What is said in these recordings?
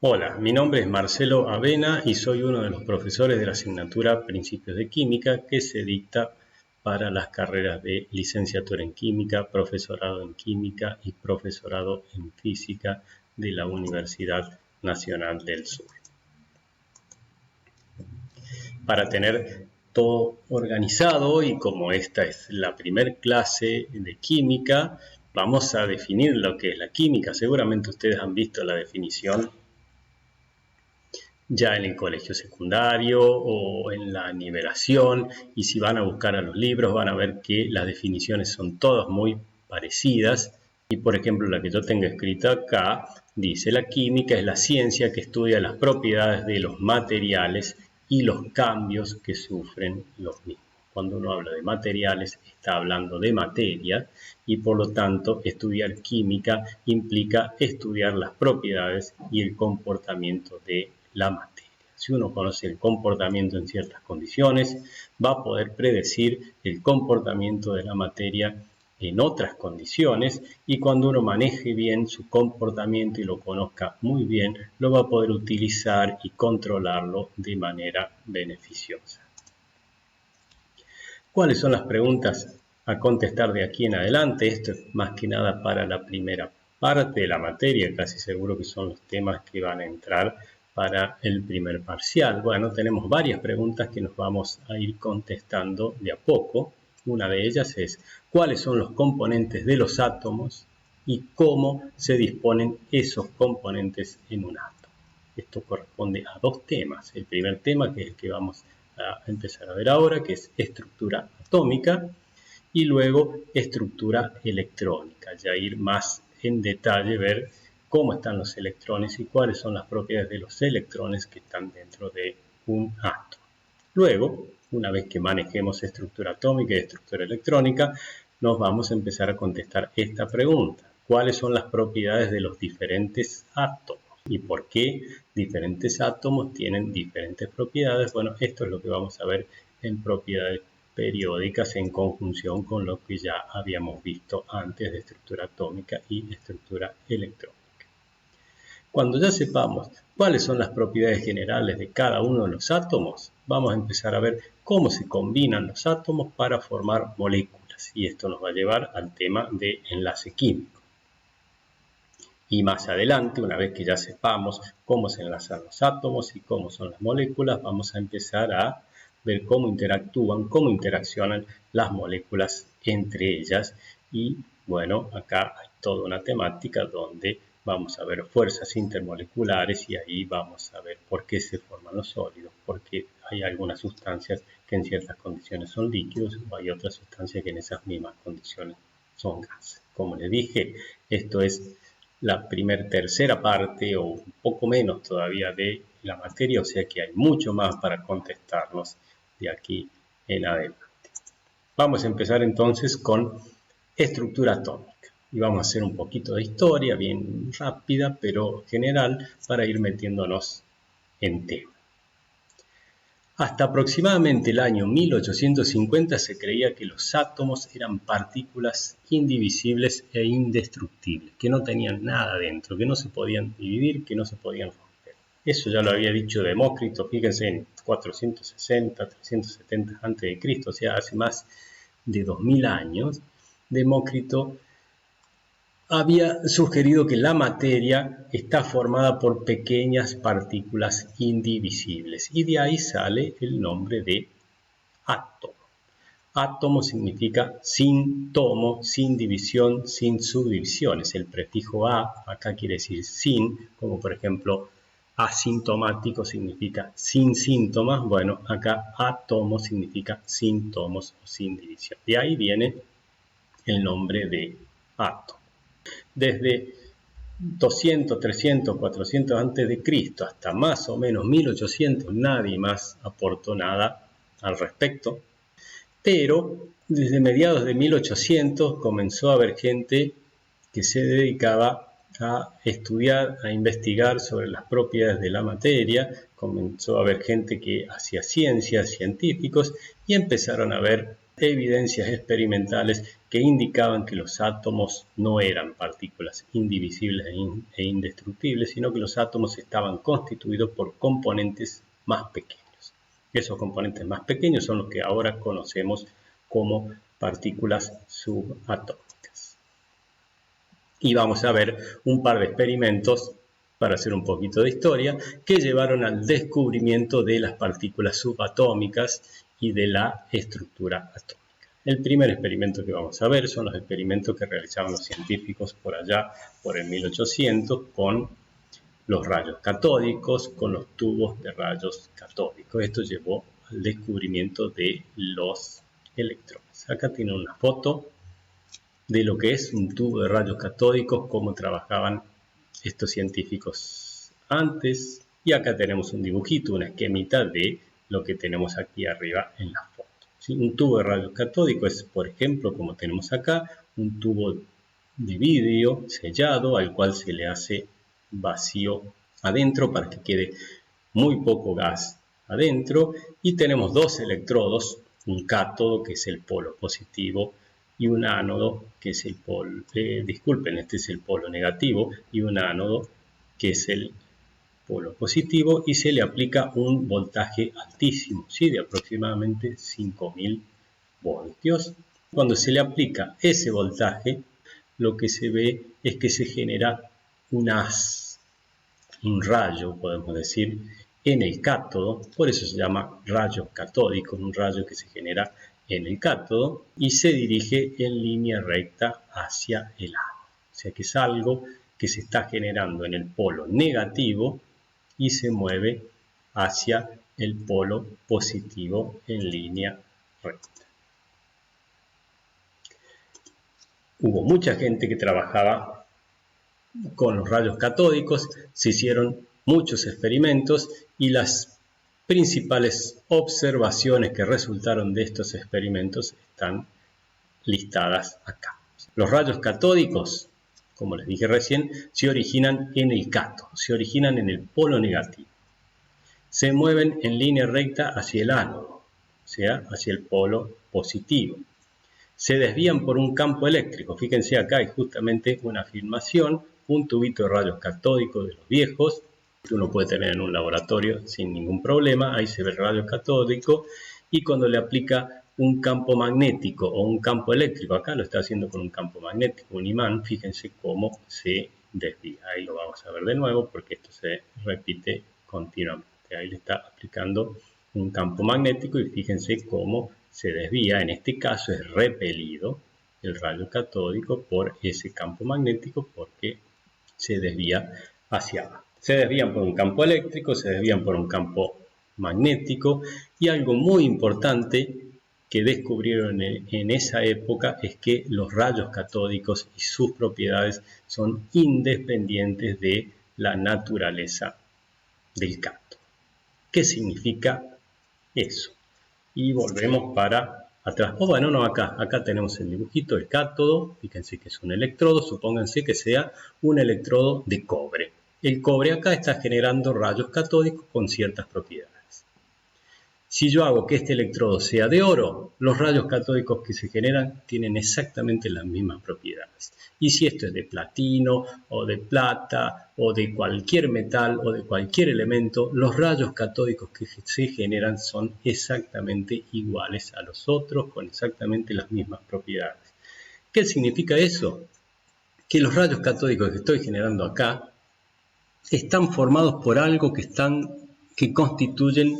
Hola, mi nombre es Marcelo Avena y soy uno de los profesores de la asignatura Principios de Química que se dicta para las carreras de licenciatura en Química, profesorado en Química y profesorado en Física de la Universidad Nacional del Sur. Para tener todo organizado y como esta es la primera clase de química, vamos a definir lo que es la química. Seguramente ustedes han visto la definición ya en el colegio secundario o en la nivelación, y si van a buscar a los libros van a ver que las definiciones son todas muy parecidas. Y por ejemplo la que yo tengo escrita acá dice: la química es la ciencia que estudia las propiedades de los materiales y los cambios que sufren los mismos. Cuando uno habla de materiales está hablando de materia, y por lo tanto estudiar química implica estudiar las propiedades y el comportamiento de la materia. Si uno conoce el comportamiento en ciertas condiciones, va a poder predecir el comportamiento de la materia en otras condiciones, y cuando uno maneje bien su comportamiento y lo conozca muy bien, lo va a poder utilizar y controlarlo de manera beneficiosa. ¿Cuáles son las preguntas a contestar de aquí en adelante? Esto es más que nada para la primera parte de la materia, casi seguro que son los temas que van a entrar para el primer parcial. Bueno, tenemos varias preguntas que nos vamos a ir contestando de a poco. Una de ellas es: ¿cuáles son los componentes de los átomos y cómo se disponen esos componentes en un átomo? Esto corresponde a dos temas. El primer tema, que es el que vamos a empezar a ver ahora, que es estructura atómica, y luego estructura electrónica, ya ir más en detalle, ver cómo están los electrones y cuáles son las propiedades de los electrones que están dentro de un átomo. Luego, una vez que manejemos estructura atómica y estructura electrónica, nos vamos a empezar a contestar esta pregunta: ¿cuáles son las propiedades de los diferentes átomos? ¿Y por qué diferentes átomos tienen diferentes propiedades? Bueno, esto es lo que vamos a ver en propiedades periódicas en conjunción con lo que ya habíamos visto antes de estructura atómica y estructura electrónica. Cuando ya sepamos cuáles son las propiedades generales de cada uno de los átomos, vamos a empezar a ver cómo se combinan los átomos para formar moléculas, y esto nos va a llevar al tema de enlace químico. Y más adelante, una vez que ya sepamos cómo se enlazan los átomos y cómo son las moléculas, vamos a empezar a ver cómo interactúan, cómo interaccionan las moléculas entre ellas. Y bueno, acá hay toda una temática donde vamos a ver fuerzas intermoleculares, y ahí vamos a ver por qué se forman los sólidos, porque hay algunas sustancias que en ciertas condiciones son líquidos o hay otras sustancias que en esas mismas condiciones son gases. Como les dije, esto es la tercera parte o un poco menos todavía de la materia, o sea que hay mucho más para contestarnos de aquí en adelante. Vamos a empezar entonces con estructura atómica y vamos a hacer un poquito de historia bien rápida pero general para ir metiéndonos en tema. Hasta aproximadamente el año 1850 se creía que los átomos eran partículas indivisibles e indestructibles, que no tenían nada dentro, que no se podían dividir, que no se podían romper. Eso ya lo había dicho Demócrito, fíjense, en 460, 370 a.C., o sea, hace más de 2000 años, Demócrito había sugerido que la materia está formada por pequeñas partículas indivisibles, y de ahí sale el nombre de átomo. Átomo significa sin tomo, sin división, sin subdivisiones. El prefijo a acá quiere decir sin, como por ejemplo asintomático significa sin síntomas. Bueno, acá átomo significa sin tomos o sin división. De ahí viene el nombre de átomo. Desde 200, 300, 400 a.C. hasta más o menos 1800 nadie más aportó nada al respecto, pero desde mediados de 1800 comenzó a haber gente que se dedicaba a estudiar, a investigar sobre las propiedades de la materia, comenzó a haber gente que hacía ciencias, científicos, y empezaron a ver evidencias experimentales que indicaban que los átomos no eran partículas indivisibles e indestructibles, sino que los átomos estaban constituidos por componentes más pequeños. Esos componentes más pequeños son los que ahora conocemos como partículas subatómicas. Y vamos a ver un par de experimentos para hacer un poquito de historia, que llevaron al descubrimiento de las partículas subatómicas y de la estructura atómica. El primer experimento que vamos a ver son los experimentos que realizaban los científicos por allá, por el 1800, con los rayos catódicos, con los tubos de rayos catódicos. Esto llevó al descubrimiento de los electrones. Acá tienen una foto de lo que es un tubo de rayos catódicos, cómo trabajaban estos científicos antes, y acá tenemos un dibujito, una esquemita de lo que tenemos aquí arriba en la foto. ¿Sí? Un tubo de rayos catódicos es, por ejemplo, como tenemos acá, un tubo de vidrio sellado al cual se le hace vacío adentro para que quede muy poco gas adentro, y tenemos dos electrodos, un cátodo que es el polo positivo y un ánodo que es el polo, este es el polo negativo, y un ánodo que es el polo positivo, y se le aplica un voltaje altísimo, ¿sí? De aproximadamente 5000 voltios. Cuando se le aplica ese voltaje, lo que se ve es que se genera un haz, un rayo, podemos decir, en el cátodo, por eso se llama rayo catódico, un rayo que se genera en el cátodo y se dirige en línea recta hacia el ánodo. O sea que es algo que se está generando en el polo negativo y se mueve hacia el polo positivo en línea recta. Hubo mucha gente que trabajaba con los rayos catódicos, se hicieron muchos experimentos y las principales observaciones que resultaron de estos experimentos están listadas acá. Los rayos catódicos, como les dije recién, se originan en el cátodo, se originan en el polo negativo. Se mueven en línea recta hacia el ánodo, o sea, hacia el polo positivo. Se desvían por un campo eléctrico. Fíjense acá hay justamente una filmación, un tubito de rayos catódicos de los viejos, que uno puede tener en un laboratorio sin ningún problema. Ahí se ve el rayo catódico, y cuando le aplica un campo magnético o un campo eléctrico, acá lo está haciendo con un campo magnético, un imán, fíjense cómo se desvía. Ahí lo vamos a ver de nuevo porque esto se repite continuamente. Ahí le está aplicando un campo magnético y fíjense cómo se desvía. En este caso es repelido el rayo catódico por ese campo magnético porque se desvía hacia abajo. Se desvían por un campo eléctrico, se desvían por un campo magnético, y algo muy importante que descubrieron en esa época es que los rayos catódicos y sus propiedades son independientes de la naturaleza del cátodo. ¿Qué significa eso? Y volvemos para atrás. Bueno, no, acá tenemos el dibujito, el cátodo. Fíjense que es un electrodo, supónganse que sea un electrodo de cobre. El cobre acá está generando rayos catódicos con ciertas propiedades. Si yo hago que este electrodo sea de oro, los rayos catódicos que se generan tienen exactamente las mismas propiedades. Y si esto es de platino o de plata o de cualquier metal o de cualquier elemento, los rayos catódicos que se generan son exactamente iguales a los otros, con exactamente las mismas propiedades. ¿Qué significa eso? Que los rayos catódicos que estoy generando acá están formados por algo que constituyen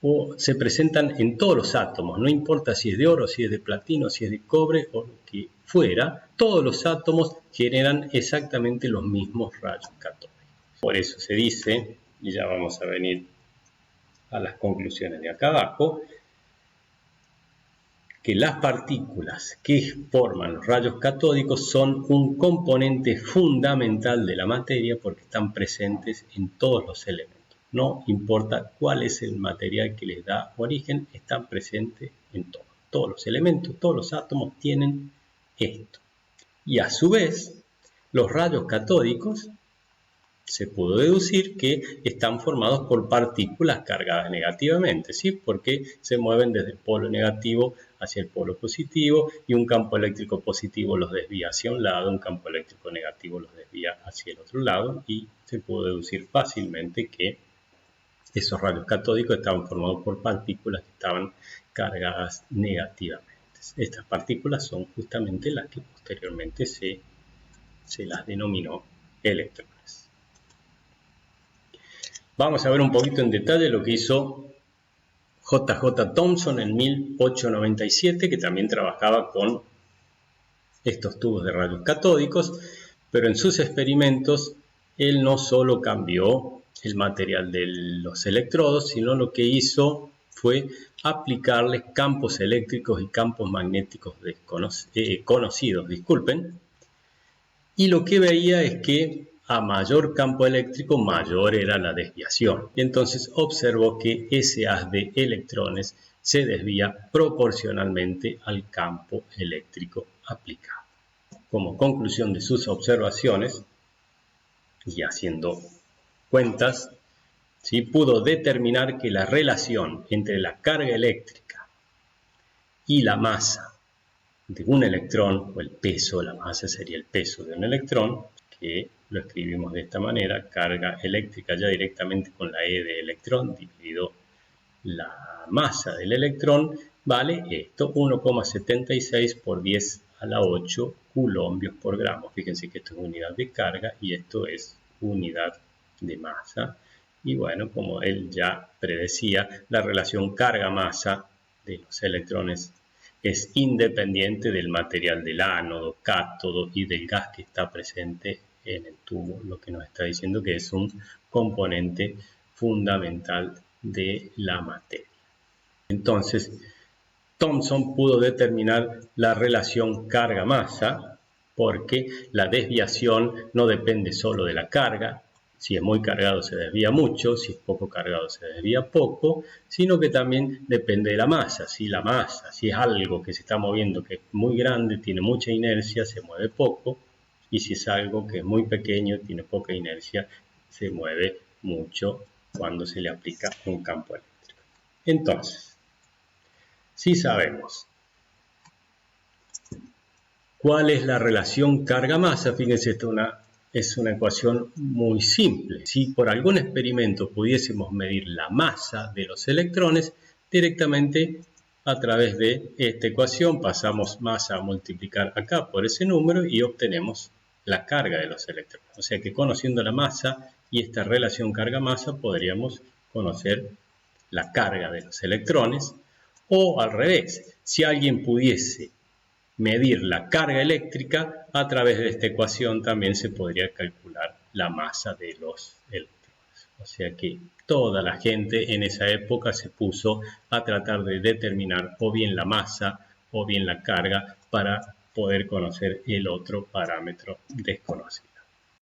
o se presentan en todos los átomos, no importa si es de oro, si es de platino, si es de cobre o lo que fuera, todos los átomos generan exactamente los mismos rayos catódicos. Por eso se dice, y ya vamos a venir a las conclusiones de acá abajo, que las partículas que forman los rayos catódicos son un componente fundamental de la materia porque están presentes en todos los elementos. No importa cuál es el material que les da origen, están presentes en todo. Todos los elementos, todos los átomos tienen esto. Y a su vez, los rayos catódicos se pudo deducir que están formados por partículas cargadas negativamente, ¿sí? Porque se mueven desde el polo negativo hacia el polo positivo y un campo eléctrico positivo los desvía hacia un lado, un campo eléctrico negativo los desvía hacia el otro lado, y se pudo deducir fácilmente que esos rayos catódicos estaban formados por partículas que estaban cargadas negativamente. Estas partículas son justamente las que posteriormente se las denominó electrones. Vamos a ver un poquito en detalle lo que hizo J.J. Thomson en 1897, que también trabajaba con estos tubos de rayos catódicos, pero en sus experimentos él no solo cambió el material de los electrodos, sino lo que hizo fue aplicarles campos eléctricos y campos magnéticos conocidos, y lo que veía es que a mayor campo eléctrico, mayor era la desviación. Y entonces observó que ese haz de electrones se desvía proporcionalmente al campo eléctrico aplicado. Como conclusión de sus observaciones, y haciendo cuentas, ¿sí?, pudo determinar que la relación entre la carga eléctrica y la masa de un electrón, o el peso, la masa sería el peso de un electrón, que lo escribimos de esta manera: carga eléctrica ya directamente con la E de electrón dividido la masa del electrón, vale esto, 1,76 por 10 a la 8 coulombios por gramo. Fíjense que esto es unidad de carga y esto es unidad de masa. Y bueno, como él ya predecía, la relación carga-masa de los electrones es independiente del material del ánodo, cátodo y del gas que está presente en el tubo, lo que nos está diciendo que es un componente fundamental de la materia. Entonces, Thomson pudo determinar la relación carga-masa porque la desviación no depende solo de la carga. Si es muy cargado se desvía mucho, si es poco cargado se desvía poco, sino que también depende de la masa. Si la masa, si es algo que se está moviendo que es muy grande, tiene mucha inercia, se mueve poco, y si es algo que es muy pequeño, tiene poca inercia, se mueve mucho cuando se le aplica un campo eléctrico. Entonces, si sabemos cuál es la relación carga-masa, fíjense, esto es una ecuación muy simple. Si por algún experimento pudiésemos medir la masa de los electrones, directamente a través de esta ecuación pasamos masa a multiplicar acá por ese número y obtenemos la carga de los electrones. O sea que conociendo la masa y esta relación carga-masa podríamos conocer la carga de los electrones, o al revés, si alguien pudiese medir la carga eléctrica, a través de esta ecuación también se podría calcular la masa de los electrones. O sea que toda la gente en esa época se puso a tratar de determinar o bien la masa o bien la carga para poder conocer el otro parámetro desconocido.